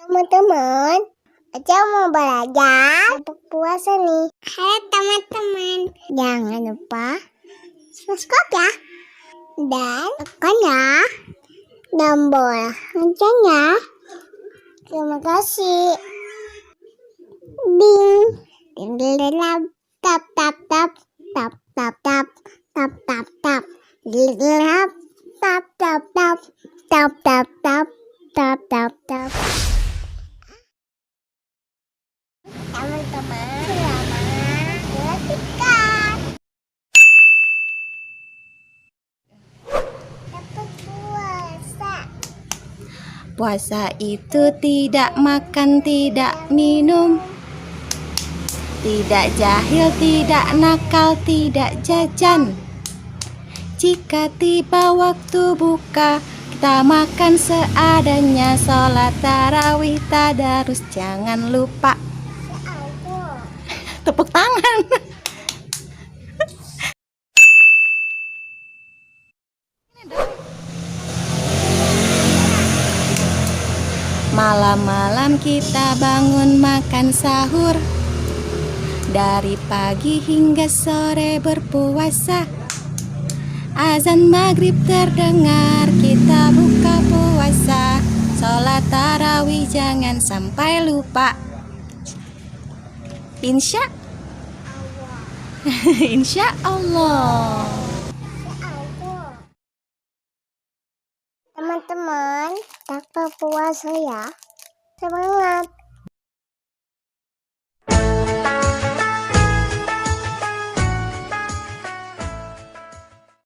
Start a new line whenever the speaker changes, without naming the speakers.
Teman-teman, Aca mau belajar puasa nih. Hai teman-teman, jangan lupa subscribe ya. Dan tekan ya tombol loncengnya. Terima kasih. Ding, ding, ding, ding, tap, tap, tap, tap, tap, tap, tap, tap, tap, ding, ding, tap, tap, tap, tap, tap, tap, tap, tap, tap. Teman-teman, selamat berlatihkan. Dapat puasa.
Puasa itu tidak makan, tidak minum, tidak jahil, tidak nakal, tidak jajan. Jika tiba waktu buka, kita makan seadanya. Sholat tarawih, tadarus, jangan lupa. Tepuk tangan. Malam-malam kita bangun makan sahur. Dari pagi hingga sore berpuasa. Azan maghrib terdengar, kita buka puasa. Sholat tarawih jangan sampai lupa. Insya Insya Allah.
Teman-teman, dapat puasa ya. Semangat.